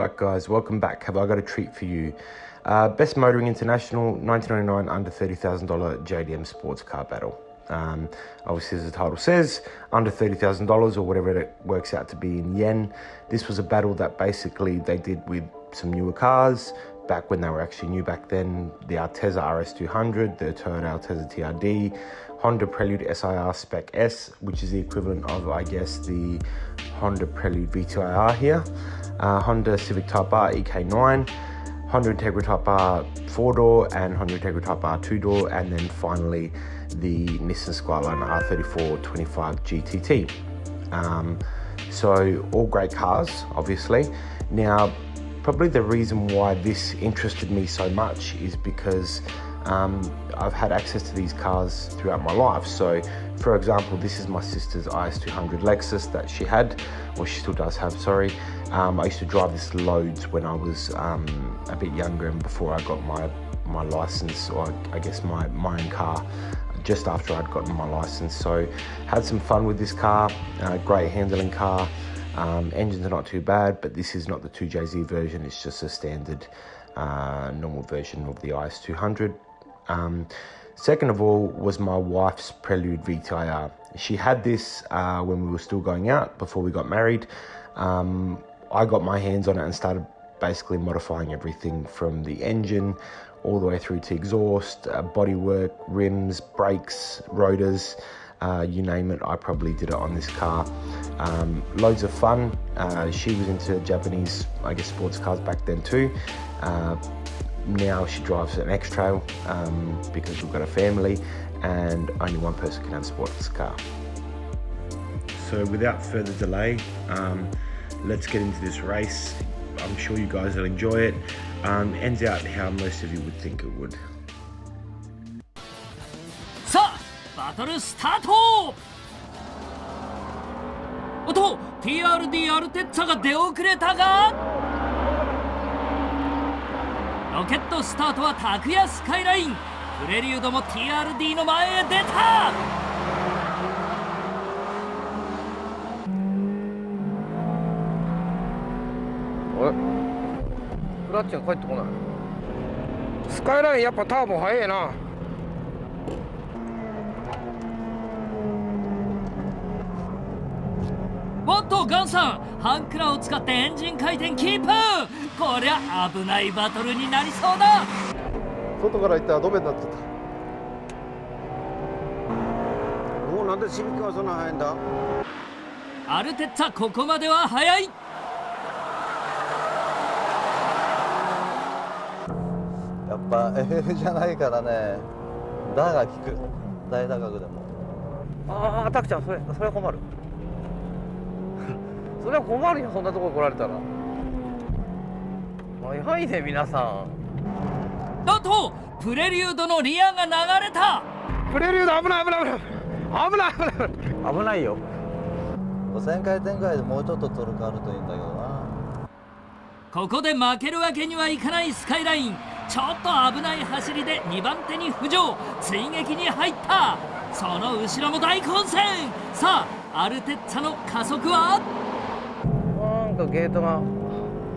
Alright guys, welcome back. Have I got a treat for you? Best Motoring International 1999 under $30,000 JDM Sports car battle. Obviously, as the title says, under $30,000 or whatever it works out to be in yen. This was a battle that basically they did with some newer cars back when they were actually new back then. The Altezza RS200, the Toyota Altezza TRD, Honda Prelude SRi Spec S, which is the equivalent of, I guess, the Honda Prelude VTIR here, Honda Civic Type R EK9, Honda Integra Type R 4-door and Honda Integra Type R 2-door, and then finally the Nissan Skyline R34 GTT. So all great cars, obviously. Now, probably the reason why this interested me so much is because I've had access to these cars throughout my life. So, for example, this is my sister's IS200 Lexus that she had, or she still does have, sorry. I used to drive this loads when I was a bit younger and before I got my license, or I guess my own car, just after I'd gotten my license. So, had some fun with this car, great handling car. Engines are not too bad, but this is not the 2JZ version, it's just a standard normal version of the IS200. Second of all was my wife's Prelude VTIR. She had this when we were still going out before we got married. I got my hands on it and started basically modifying everything from the engine all the way through to exhaust, bodywork, rims, brakes, rotors, you name it, I probably did it on this car. Loads of fun. She was into Japanese, I guess, sports cars back then too. Now she drives an X-Trail because we've got a family and only one person can have a sports car. So without further delay, let's get into this race. I'm sure you guys will enjoy it. Ends out how most of you would think it would. さあ、バトルスタート。おっと、TRD アルテッツァが出遅れたが、ロケットスタートは拓也スカイライン。プレリュードも TRD の前へ出た。あれ、クラッチが帰ってこない。スカイラインやっぱターボ速いな。おっと、ガンさん、ハンクラを使ってエンジン回転キープ。こりゃ危ないバトルになりそうだ。外から行ったらドベになってた。もうなんでシビックがそんな速いんだ。アルテッツァ、ここまでは速い。やっぱ FF じゃないからね、ダが効く、大打角でも。ああ、タクちゃん、それは困る。それは困るよ、そんなとこ来られたら。早いね、皆さん。おっと、プレリュードのリアが流れた。プレリュード危ない危ない危ない危ない危ない危ないよ。5000回転ぐらいでもうちょっとトルクあるといいんだけどな。ここで負けるわけにはいかないスカイライン。ちょっと危ない走りで2番手に浮上、追撃に入った。その後ろも大混戦。さあ、アルテッツァの加速は。なんかゲートが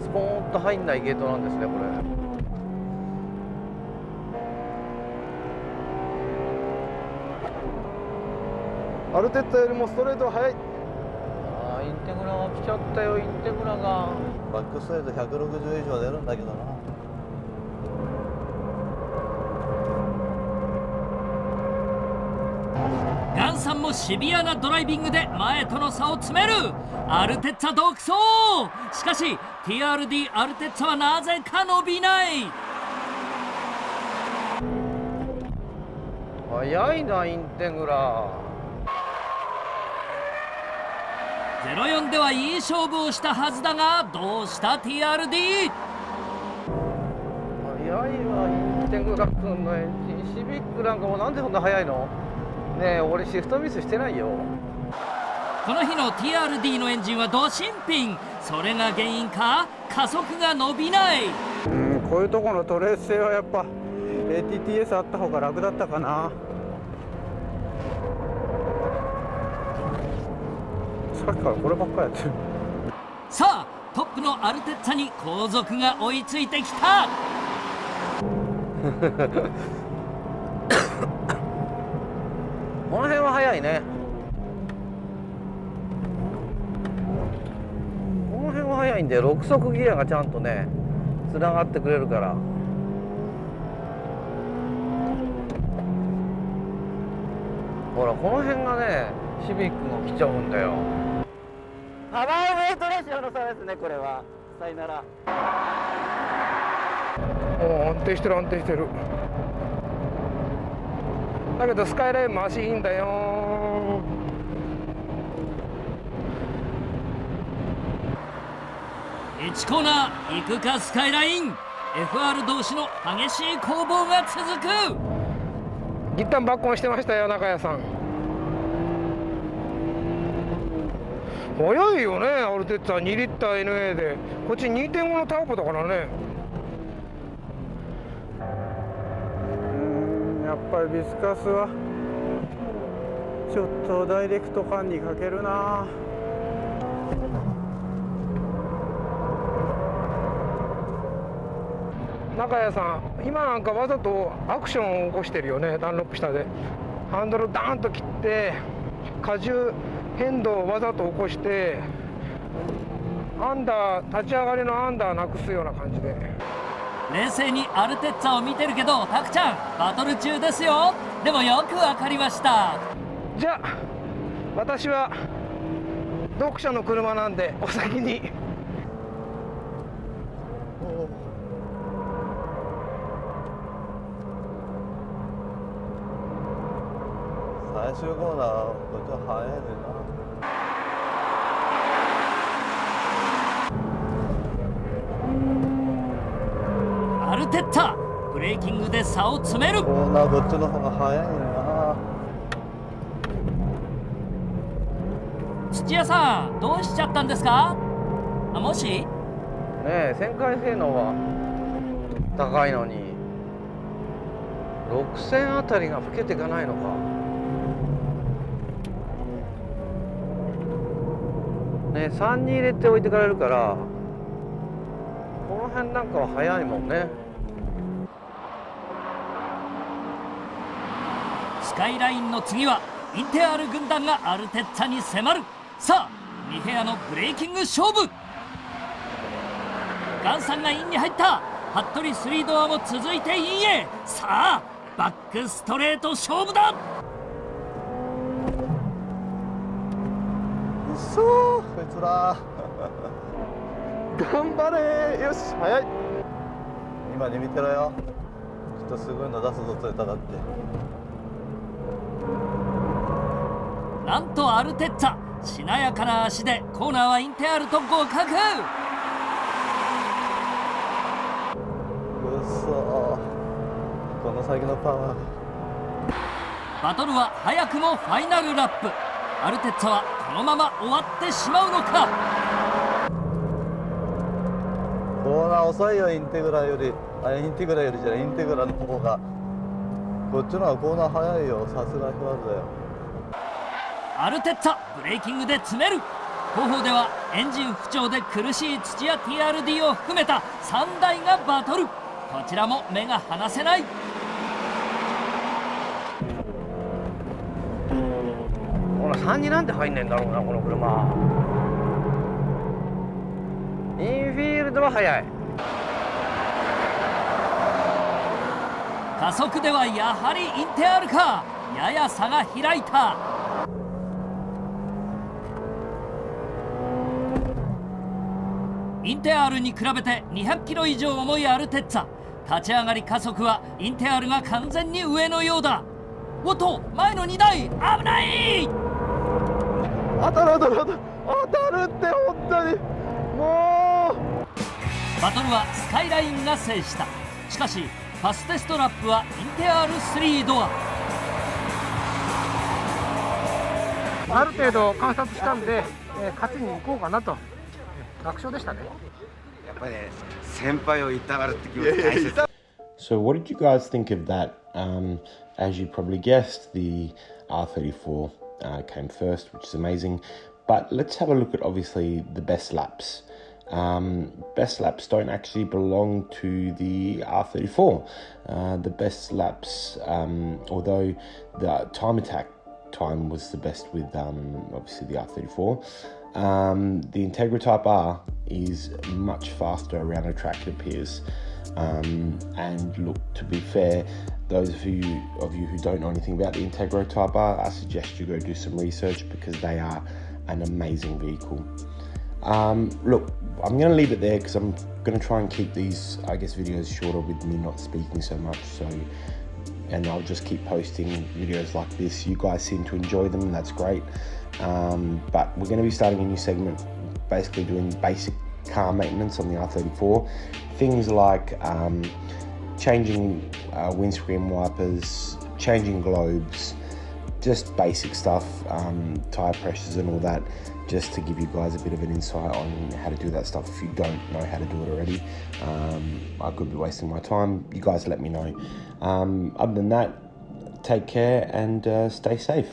スポーンと入んないゲートなんですね、これ。アルテッタよりもストレートが速い。ああ、インテグラが来ちゃったよ、インテグラが。バックストレート160以上出るんだけどな。ガンさんもシビアなドライビングで前との差を詰める。アルテッツァ独走。しかし TRD アルテッツァはなぜか伸びない。早いな、インテグラ。04ではいい勝負をしたはずだが、どうした TRD。 早いわ、インテグラ君のエンジン。シビックなんかもなんでそんな速いの。ねえ、俺シフトミスしてないよ。この日の TRD のエンジンはド新品。それが原因か、加速が伸びない。こういうところのトレース性はやっぱ ATTS あった方が楽だったかな。さっきからこればっかりやってる。さあ、トッププのアルテッツァに後続が追いついてきた。この辺は速いね。この辺は速いんで6速ギアがちゃんとねつながってくれるから。ほらこの辺がねシビックも来ちゃうんだよ。パワーウェイトレシオの差ですね、これは。さよなら。安定してる安定してる。だけどスカイラインも足いいんだよ。1コーナー行くかスカイライン。 FR 同士の激しい攻防が続く。一旦バックオンしてましたよ中谷さん。速いよねアルテッツァ2リッター NA で、こっち 2.5 のターボだからね。やっぱりビスカスはちょっとダイレクト感に欠けるな。中谷さん今なんかわざとアクションを起こしてるよね。ダンロップ下でハンドルダーンと切って荷重変動をわざと起こしてアンダー立ち上がりのアンダーなくすような感じで。冷静にアルテッツァを見てるけどタクちゃんバトル中ですよ。でもよくわかりました。じゃあ私は読者の車なんでお先に。最終コーナーこっちは速いねアルテッツァブレーキングで差を詰める。んな。コーナーこっちの方が速いねんな。土屋さんどうしちゃったんですか。もしねえ旋回性能は高いのに6000あたりが老けていかないのか。ね3に入れて置いてかれるからこの辺なんかは早いもんね。スカイラインの次はインテアール軍団がアルテッツァに迫る。さあ2部屋のブレーキング勝負。ガンさんがインに入った。服部3ドアも続いてインへ。さあバックストレート勝負だ。うそーこいつら頑張れよし速い。今に見てろよ。きっとすごいの出すぞトヨタだって。なんとアルテッツァしなやかな足でコーナーはインテアールと互角。うそーこの先のパワー。バトルは早くもファイナルラップ。アルテッツァはこのまま終わってしまうのか。コーナー遅いよ。インテグラよりじゃない、インテグラの方が。こっちの方がコーナー早いよ。さすがフワルだよ。アルテッツァブレーキングで詰める。後方ではエンジン不調で苦しい土屋 TRD を含めた3台がバトル。こちらも目が離せない。この3になんで入んねんだろうなこの車。インフィールドは速い。加速ではやはりインテアールか。やや差が開いた。インテアールに比べて200キロ以上重いアルテッツァ。立ち上がり加速はインテアールが完全に上のようだ。おっと前の2台危ない。当たるって本当にもう。バトルはスカイラインが制した。しかしファステストラップはインテアール3ドア。ある程度観察したんで、勝ちに行こうかなと。楽勝でしたね。やっぱりね、先輩をいたわるって気持ち大切。 So what did you guys think of that? As you probably guessed, the R34 came first, which is amazing. But let's have a look at obviously the best laps. Best laps don't actually belong to the R34. The best laps, although the time attack time was the best with obviously the R34, the Integra Type R is much faster around a track, it appears. And look, to be fair, those of you who don't know anything about the Integra Type R, I suggest you go do some research because they are an amazing vehicle. Look, I'm going to leave it there because I'm going to try and keep these, I guess, videos shorter with me not speaking so much. And I'll just keep posting videos like this. You guys seem to enjoy them, and that's great. But we're going to be starting a new segment, basically doing basic car maintenance on the R34. Things like changing windscreen wipers, changing globes, just basic stuff, tyre pressures and all that, just to give you guys a bit of an insight on how to do that stuff if you don't know how to do it already. I could be wasting my time. You guys let me know. Other than that, take care and stay safe.